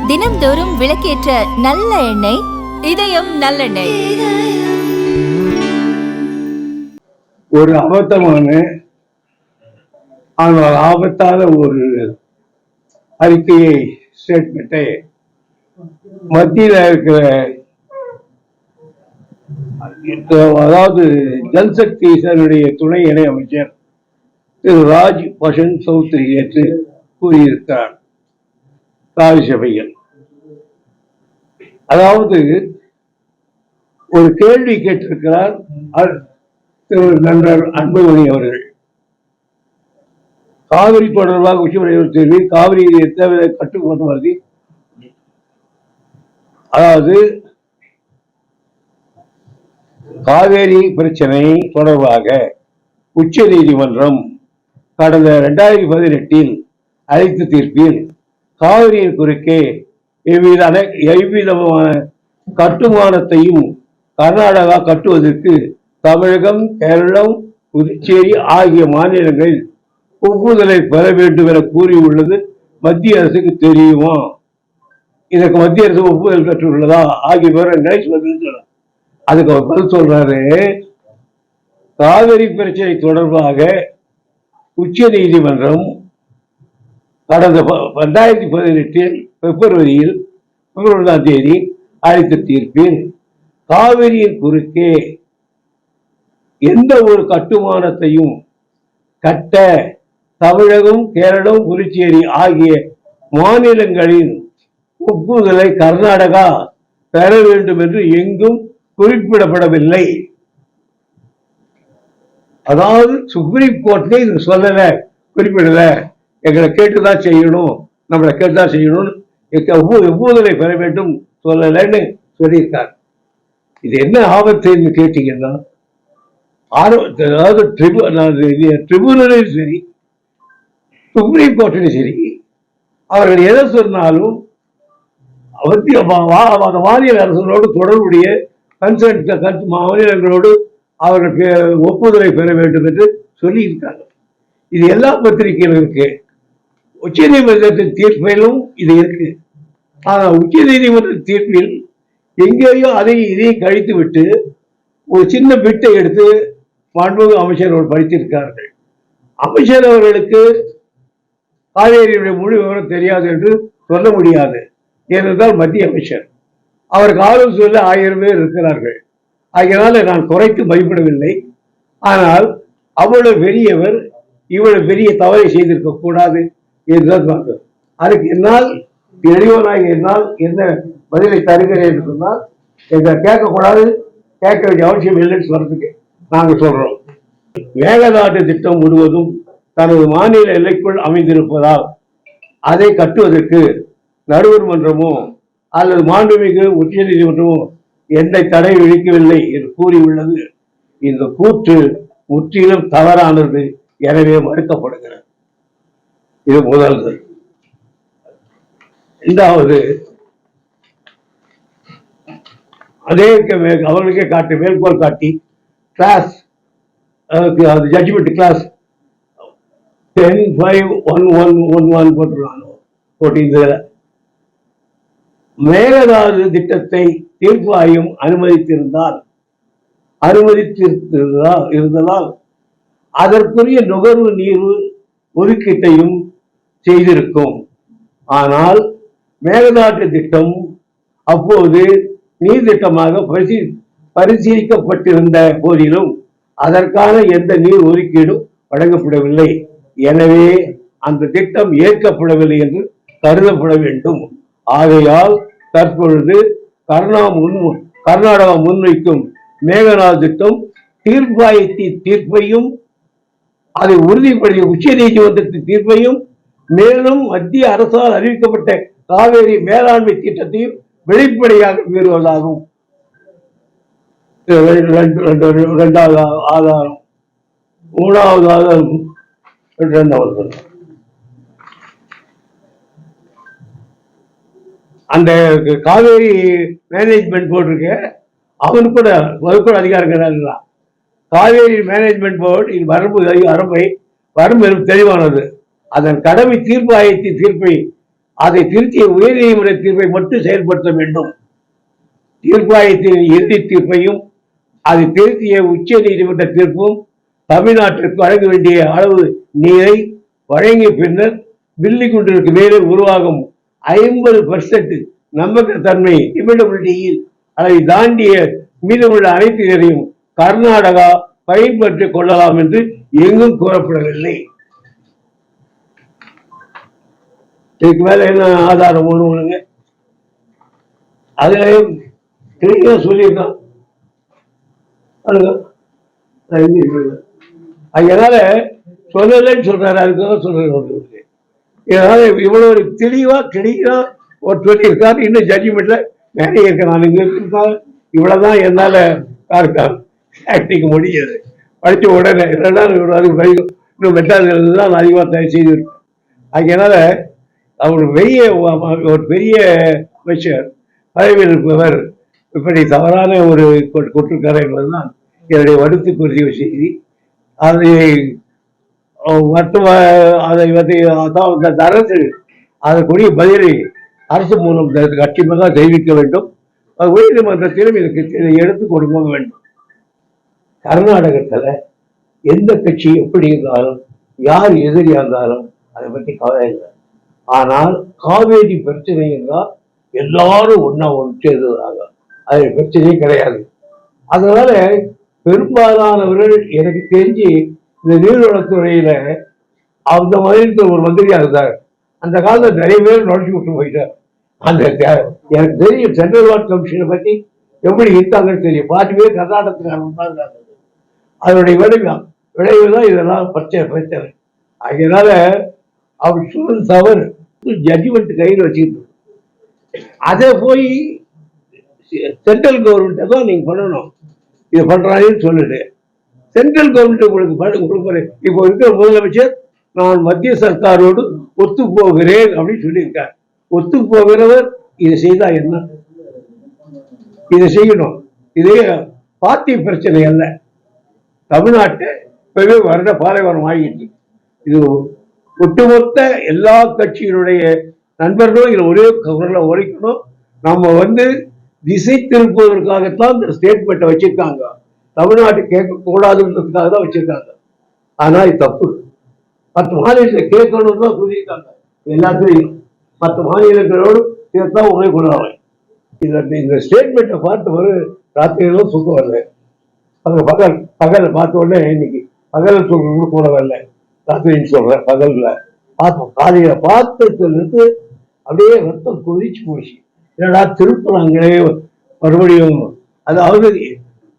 தினம்தோறும் விளக்கேற்ற நல்ல எண்ணெய் இதயம் நல்லெண்ணெய். ஒரு அபத்தமான ஆனால் ஆபத்தான ஒரு அறிக்கையை ஸ்டேட்மெண்ட்டை மத்தியில் இருக்கிற, அதாவது ஜல்சக்தி இதனுடைய துணை இணை அமைச்சர் திரு ராஜ் பஷன் சௌத்ரி ஏற்று கூறியிருக்கிறார் ராஜ்யசபையில். அதாவது ஒரு கேள்வி கேட்டிருக்கிறார் திரு நண்பர் அன்புமணி அவர்கள். காவிரி தொடர்பாக உச்சநீதிமன்ற தேர்வி காவிரியில் எத்தனை கட்டுப்பாட்டு வருதி, அதாவது காவேரி பிரச்சனை தொடர்பாக உச்ச நீதிமன்றம் கடந்த 2018 அளித்த தீர்ப்பில் காவிரியின் குறுக்கே எவ்விதமான கட்டுமானத்தையும் கர்நாடகா கட்டுவதற்கு தமிழகம், கேரளம், புதுச்சேரி ஆகிய மாநிலங்களில் ஒப்புதலை பெற வேண்டும் என கூறியுள்ளது மத்திய அரசுக்கு தெரியுமா? இதற்கு மத்திய அரசு ஒப்புதல் பெற்றுள்ளதா ஆகிய விவரங்களை சொல்லியிருக்கிறார். அதுக்கு அவர் பதில் சொல்றாரு, காவிரி பிரச்சனை தொடர்பாக உச்ச நீதிமன்றம் கடந்த 2018 பிப்ரவரி 1 அளித்த தீர்ப்பில் காவிரியின் குறுக்கே எந்த ஒரு கட்டுமானத்தையும் கட்ட தமிழகம், கேரளம், புதுச்சேரி ஆகிய மாநிலங்களின் ஒப்புதலை கர்நாடகா பெற வேண்டும் என்று எங்கும் குறிப்பிடப்படவில்லை. அதாவது சுப்ரீம் கோர்ட்ல இது சொல்லல, குறிப்பிடல, எங்களை கேட்டுதான் செய்யணும், நம்மளை கேட்டுதான் செய்யணும்னு ஒப்புதலை பெற வேண்டும் சொல்லலன்னு சொல்லியிருக்காங்க. இது என்ன ஆபத்துன்னு கேட்டீங்கன்னா, அதாவது ட்ரிபுனலும் சரி, சுப்ரீம் கோர்ட்டிலும் சரி, அவர்கள் எதை சொன்னாலும் மாநில அரசுகளோடு தொடர்புடைய மாநிலங்களோடு அவர்கள் ஒப்புதலை பெற வேண்டும் என்று சொல்லி இருக்காங்க. இது எல்லா பத்திரிகைகளும் இருக்கு. உச்ச நீதிமன்றத்தின் தீர்ப்பிலும் இது இருக்கு. ஆனால் உச்ச நீதிமன்ற தீர்ப்பில் எங்கேயோ இதையும் கழித்து விட்டு ஒரு சின்ன பிட்டை எடுத்து மாண்புமிகு அமைச்சர் அவர்கள் படித்திருக்கிறார்கள். அமைச்சர் அவர்களுக்கு காவேரியுடைய முழு விவரம் தெரியாது என்று சொல்ல முடியாது. ஏனென்றால் மத்திய அமைச்சர், அவருக்கு ஆலோசனை 1000 பேர் இருக்கிறார்கள். அதனால நான் குறைத்து மதிப்பிடவில்லை. ஆனால் அவ்வளவு பெரியவர் இவ்வளவு பெரிய தவறை செய்திருக்க கூடாது என்றுதான் பார்த்தோம். அதுக்கு என்னால் எளிவனாக என்னால் என்ன பதிலை தருகிறேன் என்று சொன்னால், எங்களை கேட்கக்கூடாது, கேட்க வேண்டிய அவசியம் இல்லைன்னு சொல்றதுக்கு நாங்கள் சொல்றோம். மேகதாட்டு திட்டம் முழுவதும் தனது மாநில எல்லைக்குள் அமைந்திருப்பதால் அதை கட்டுவதற்கு நடுவர் மன்றமோ அல்லது மாண்புமிகு உச்ச நீதிமன்றமோ எந்த தடை விதிக்கவில்லை என்று கூறியுள்ளது. இந்த கூற்று முற்றிலும் தவறானது, எனவே மறுக்கப்படுகிறது. இது முதல்வது. இரண்டாவது, அதே அவர்களுக்கே காட்டி மேற்கோள் காட்டி கிளாஸ் ஜட்ஜ்மெண்ட் கிளாஸ் 10-5-1111 போட்டிருந்தாங்க. மேகதாது திட்டத்தை தீர்ப்பு ஆய்வு அனுமதித்திருந்ததால் அதற்குரிய நுகர்வு நீர் ஒதுக்கீட்டையும் செய்திருக்கும். ஆனால் மேகதாட்டு திட்டம் அப்போது நீர் திட்டமாக பரிசீலிக்கப்பட்டிருந்த போதிலும் அதற்கான எந்த நீர் ஒதுக்கீடும் வழங்கப்படவில்லை. எனவே அந்த திட்டம் ஏற்கப்படவில்லை என்று கருதப்பட வேண்டும். ஆகையால் தற்பொழுது கர்நாடகா முன்வைக்கும் மேகதாது திட்டம் தீர்ப்பையும் அதை உறுதிப்படுத்திய உச்ச நீதிமன்றத்தின் தீர்ப்பையும் மேலும் மத்திய அரசால் அறிவிக்கப்பட்ட காவேரி மேலாண்மை திட்டத்தையும் வெளிப்படையாக மீறுவதாகும். இரண்டாவது ஆதாரம். மூணாவது ஆதாரம் அந்த காவேரி மேனேஜ்மெண்ட் போர்டு இருக்கு, அவனுக்கு கூட அதிகாரங்கள். காவேரி மேனேஜ்மெண்ட் போர்டு வரம்பு தெளிவானது. அதன் கடமை தீர்ப்பாயத்தின் தீர்ப்பை அதை திருத்திய உயர்நீதிமன்ற தீர்ப்பை மட்டும் செயல்படுத்த வேண்டும். தீர்ப்பாயத்தின் இறுதி தீர்ப்பையும் அதை திருத்திய உச்ச நீதிமன்ற தீர்ப்பும் தமிழ்நாட்டிற்கு வழங்க வேண்டிய அளவு நீரை வழங்கிய பின்னர் பில்லிகுண்டிற்கு மேலே உருவாகும் 50% நம்பகத்தன்மை டிபெண்டபிலிட்டியில் அதை தாண்டிய மீதமுள்ள அனைத்து நீரையும் கர்நாடகா பயன்படுத்திக் கொள்ளலாம் என்று எங்கும் கூறப்படவில்லை. இதுக்கு மேல என்ன ஆதாரம் ஒண்ணுங்க? அதுல தெளிவா சொல்லியிருக்கான். அதனால சொல்லலைன்னு சொல்றாரு, அதுக்காக சொல்றது. இதனால இவ்வளவு தெளிவா ஒரு சொல்லியிருக்காரு. இன்னும் ஜட்ஜ்மெண்ட்ல நிறைய இருக்கு. நான் இங்க இருக்கா இவ்வளவுதான் என்னால ஆக்டிங்க முடியாது. படிச்ச உடனே இன்னும் மெட்டாது தான் அதிகமாக தயார் செய்திருக்கேன். அதனால அவர் ஒரு பெரிய அமைச்சர் பதவியில் இருப்பவர் இப்படி தவறான ஒரு கொட்டிருக்காரு என்பதுதான் என்னுடைய வருத்தக்குரிய செய்தி. அதை அரசு அதற்குரிய பதிலை அரசு மூலம் கட்சியாக தெரிவிக்க வேண்டும். உயர்நீதிமன்றத்திலும் இதற்கு எடுத்துக் கொடுக்க வேண்டும். கர்நாடகத்துல எந்த கட்சி எப்படி இருந்தாலும் யார் எதிரியா இருந்தாலும் அதை பற்றி கவலை இல்லை. ஆனால் காவேரி பிரச்சனை என்றால் எல்லாரும் ஒன்னா சேர்ந்ததாக அது பிரச்சனையே கிடையாது. அதனால பெரும்பாலானவர்கள் எனக்கு தெரிஞ்சு இந்த நீர்வளத்துறையில அந்த மாதிரி ஒரு மந்திரியா இருந்தார். அந்த காலத்துல நிறைய பேர் நுழைச்சி விட்டு போயிட்டார். அந்த எனக்கு தெரியும் சென்ட்ரல் வாட்டர் கமிஷனை பத்தி எப்படி இருக்காங்கன்னு தெரியும். 5 பேர் கர்நாடகத்துக்காரங்க. அதனுடைய விளைவு தான் இதெல்லாம் பிரச்சனை. அதனால அவர் சொல்றது தவறு. ஜட்ஜ்மெண்ட் கையில் வச்சுக்கிட்டு அதை போய் சென்ட்ரல் கவர்மெண்ட் தான் நீங்க பண்ணணும். இதை பண்றாங்கன்னு சொல்லுது. சென்ட்ரல் கவர்மெண்ட் உங்களுக்கு இப்போ இருக்கிற முதலமைச்சர் நான் மத்திய சர்க்காரோடு ஒத்து போகிறேன் அப்படின்னு சொல்லியிருக்கார். ஒத்து போகிறவர் இதை செய்தா என்ன? இதை செய்யணும். இதே பார்ட்டி பிரச்சனை அல்ல. தமிழ்நாட்டை இப்பவே வருட பாலைவனம் ஆகிட்டு இது ஒட்டுமொத்த எல்லா கட்சியினுடைய நண்பர்களும் இதில் ஒரே குரலை உரைக்கணும். நம்ம திசை திருப்புவதற்காகத்தான் இந்த ஸ்டேட்மெண்ட்டை வச்சிருக்காங்க. தமிழ்நாட்டை கேட்கக்கூடாதுன்றதுக்காக தான் வச்சிருக்காங்க. ஆனா இது தப்பு. 10 மாநிலத்தை கேட்கணும்னு தான் சொல்லியிருக்காங்க. எல்லாத்தையும் 10 மாநிலங்களோடு சேர்த்தான் உணவு கொள்ளாங்க. இந்த ஸ்டேட்மெண்ட்டை பார்த்து ராத்திரியெல்லாம் தூக்கம் வரல. பகல் பார்த்த உடனே இன்னைக்கு பகல் தூக்கம் கூட வரல. ராத்திரின்னு சொல்றேன், பகல்ல பார்த்தோம். காலையில பார்த்ததுலேருந்து அப்படியே ரத்தம் கொதிச்சு போச்சு. என்னடா திருப்புறாங்களே மறுபடியும். அதாவது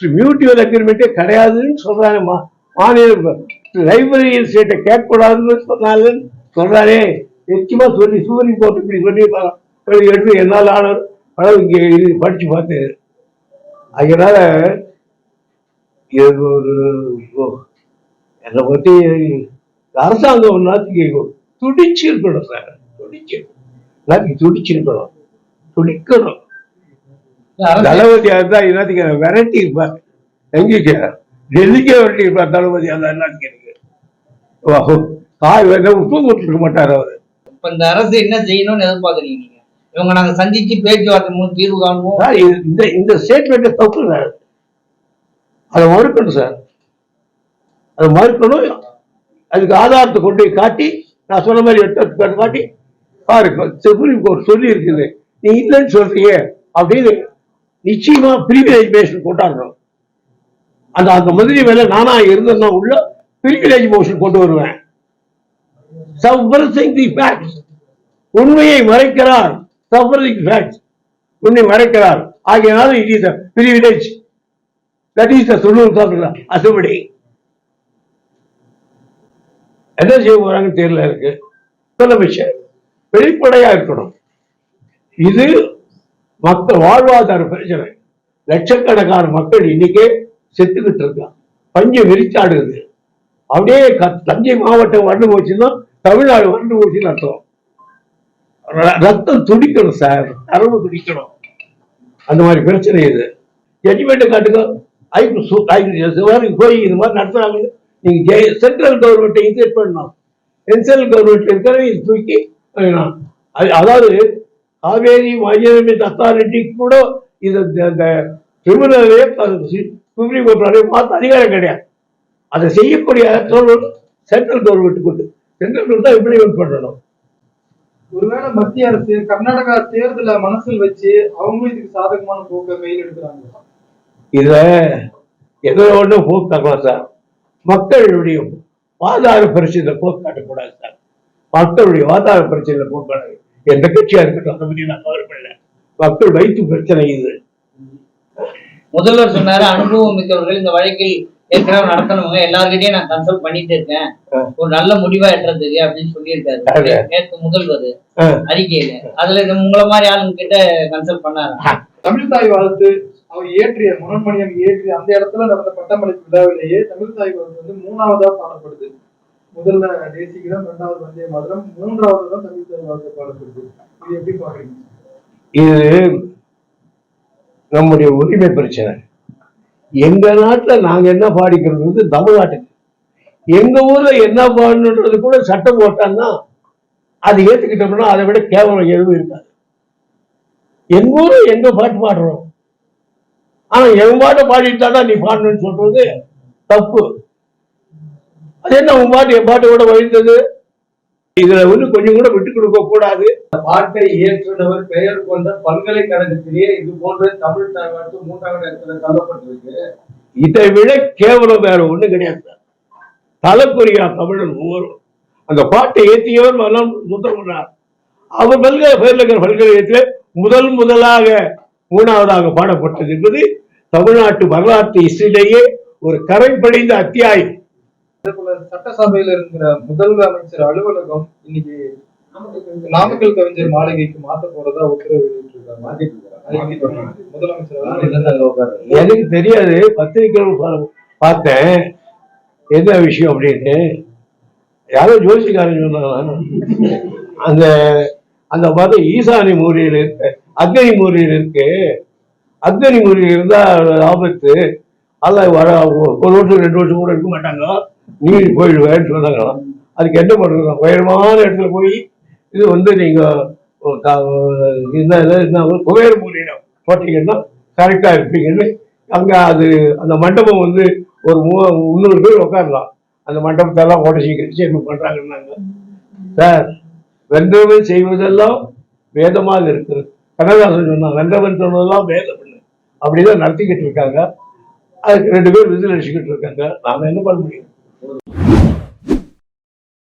மியூச்சுவல் அக்ரிமெண்ட்டே கிடையாதுன்னு சொல்றாங்க. மாநில லைப்ரரியல் ஸ்டேட்டை கேட்கக்கூடாதுன்னு சொல்றாரே. நிச்சயமா சொல்லி சூரிய போட்டு இப்படி சொல்லி எடுத்து என்னால் ஆன அளவு இங்கே படிச்சு பார்த்தேன். அதனால என்னை பற்றி அரசாங்கம் ஒன்னாச்சுக்கு துடிச்சு இருக்கணும் சார். துடிச்சிருக்கணும், துடிக்கணும். தளபதியா இருந்தா என்னத்துக்கு விரட்டி இருப்பார். எங்க டெல்லிக்கே விரட்டி இருப்பார் தளபதியா இருந்தா. என்னத்துக்கு உப்பு போட்டுருக்க மாட்டார் அவரு. இப்ப இந்த அரசு என்ன செய்யணும்னு எதிர்பார்க்குறீங்க நீங்க? இவங்க நாங்க சந்திச்சு பேச்சுவார்த்தை மூலம் தீர்வு காணுவோம். இந்த ஸ்டேட்மெண்ட் தப்பு சார். அதை மறுக்கணும் சார். அதை மறுக்கணும். அதுக்கு ஆதாரத்தை கொண்டு போய் காட்டி, நான் சொன்ன மாதிரி எடுத்து காட்டி பாருங்க. சுப்ரீம் கோர்ட் சொல்லி இருக்குது. நீ இல்லைன்னு சொல்றீங்க அப்படின்னு நிச்சயமா பிரிவிலேஜ் மோஷன் கொண்டாடுறோம். அந்த மந்திரி மேல நானா இருந்தேன்னா உள்ள பிரிவிலேஜ் மோஷன் கொண்டு வருவேன். உண்மையை மறைக்கிறார். உண்மை மறைக்கிறார். ஆகியனால it is privilege. That is அசுபடி. என்ன செய்ய போறாங்கன்னு தெரியல. இருக்கு முதலமைச்சர் வெளிப்படையா இருக்கணும். இது மக்கள் வாழ்வாதார பிரச்சனை. லட்சக்கணக்கான மக்கள் இன்னைக்கே செத்துக்கிட்டு இருக்கான். பஞ்சம் விரிச்சாடுது. அப்படியே தஞ்சை மாவட்டம் வறண்டு போச்சுன்னா தமிழ்நாடு வறண்டு போச்சுன்னு அர்த்தம். ரத்தம் துடிக்கணும் சார், நரம்பு துடிக்கணும். அந்த மாதிரி பிரச்சனை இது. ஜட்ஜ்மெண்ட் காட்டுங்க. போய் இது மாதிரி நடத்துறாங்க. நீங்க சென்ட்ரல் கவர்மெண்ட்டை இன்செக்ட் பண்ணணும். சென்ட்ரல் கவர்மெண்ட் இருக்கிற இது தூக்கி வேணாம். அதாவது காவேரி மாநில அத்தாரிட்டி கூட இது இந்த கிரிமினலே சுப்ரீம் கோர்ட் பார்த்து அதிகாரம் கிடையாது. அதை செய்யக்கூடிய சென்ட்ரல் கவர்மெண்ட் கொண்டு சென்ட்ரல் கவர்மெண்ட் தான் இம்ப்ளிமெண்ட் பண்ணணும். ஒருவேளை மத்திய அரசு கர்நாடகா தேர்தலை மனசில் வச்சு அவங்களும் இதுக்கு சாதகமான போக்கை கையில் எடுக்கிறாங்க. இதுல எதோ ஒண்ணு போக்காக்கலாம் சார். மக்களுடைய வாதார பிரச்சனை போக்காட்டக்கூடாது சார். மக்களுடைய வாதார பிரச்சனை போக்காடு எந்த கட்சியா இருக்கட்டும் அதை பத்தி நான் கவலைப்படல. மக்கள் வயிற்று பிரச்சனை இது. முதல்வர் சொன்னாரு அனுபவம் மிக்கவர்கள் இந்த வழக்கில் ஏற்கனவே நடத்தணுங்க, எல்லார்கிட்டயும் நான் கன்சல்ட் பண்ணிட்டு இருக்கேன், ஒரு நல்ல முடிவா எட்டுறதுக்கு அப்படின்னு சொல்லியிருக்காரு நேற்று முதல்வர் அறிக்கையில. அதுல உங்களை மாதிரி ஆளுங்க கிட்ட கன்சல்ட் பண்ணாரு. தமிழ் தாய் வாழ்த்து அவர் ஏற்றிய முரண்மணியம் ஏற்றிய அந்த இடத்துல நடந்த பட்டமளிப்பு விழாவிலேயே தமிழ் தாய் வாழ்த்து வந்து 3ஆவதா பாடப்படுது. முதல்ல தேசியம், 2வது வந்தே மாதரம், 3வது தான் தமிழ் தாய் வாழ்த்து பாடப்படுது. இது எப்படி பாக்குறீங்க? இது நம்முடைய உரிமை பிரச்சனை. எங்க நாட்டுல நாங்க என்ன பாடிக்கிறது தமிழ்நாட்டுக்கு, எங்க ஊர்ல என்ன பாடணுன்றது கூட சட்டம் போட்டான்னா அது ஏத்துக்கிட்டோம்னா அதை விட கேவலம் எதுவும் இருக்காது. எங்க ஊர்ல எங்க பாட்டு பாடுறோம், ஆனா என் பாட்டை பாடிட்டாதான் நீ பாடணும்னு சொல்றது தப்பு. அது என்ன உன் பாட்டு என் பாட்டு கூட வழிந்தது? இதுல வந்து கொஞ்சம் கூட விட்டு கொடுக்க கூடாது. பாட்டை இயற்றுனவர் பெயர் கொண்ட பல்கலைக்கழகத்திலேயே இது போன்ற தமிழ் தாய் வாழ்த்து 3வது இடத்துல தள்ளப்பட்டிருக்கு. இதை விட கேவலம் வேற ஒண்ணு கிடையாது. தலைக்குறியா தமிழன் ஒவ்வொரு அந்த பாட்டை ஏற்றியவர் மனம் சுத்தம் பண்ணார். அவர் பல்கலைக்கழகத்தில் முதலாக 3ஆவதாக பாடப்பட்டது என்பது தமிழ்நாட்டு வரலாற்று ஹிஸ்டரியிலேயே ஒரு கரை படிந்த அத்தியாயம். சட்டசபையில இருக்கிற முதல்வர் அமைச்சர் அலுவலகம் இன்னைக்கு நாமக்கல் கவிஞர் மாளிகைக்கு மாற்ற போறதா உத்தரவு வெளியிட்டிருக்காங்க. முதலமைச்சர் எனக்கு தெரியாது, பத்திரிகை பார்த்தேன் என்ன விஷயம் அப்படின்னு. யாரோ ஜோசிக்காரன் சொன்னாங்க அந்த அந்த மாதிரி ஈசானி மூலையில் இருக்கு, அக்னி மூலையில் இருக்கு, அக்னி மூலையில் இருந்தா ஆபத்து, அதெல்லாம் வர 1 வருஷம் 2 வருஷம் கூட இருக்க மாட்டாங்க, நீர் போயிடுவேன்னு சொன்னாங்களாம். அதுக்கு என்ன பண்றது, உயரமான இடத்துல போய் இது வந்து நீங்க குபேர மூலையில போட்டீங்கன்னா கரெக்டா இருப்பீங்கன்னு அங்க அது அந்த மண்டபம் வந்து ஒரு 300 பேர் உட்காரலாம். அந்த மண்டபத்தெல்லாம் உடச்சி கழிச்சு என்ன பண்றாங்கன்னாங்க. சார், வென்றவன் செய்வதெல்லாம் வேதமாக இருக்குது. கண்ணதாசன் சொன்னா வென்றவன் சொன்னதெல்லாம் வேதம் அப்படிதான் நடத்திக்கிட்டு இருக்காங்க. அதுக்கு 2 பேர் விசில் அடிச்சுக்கிட்டு இருக்காங்க. நாம என்ன பண்ண முடியும்?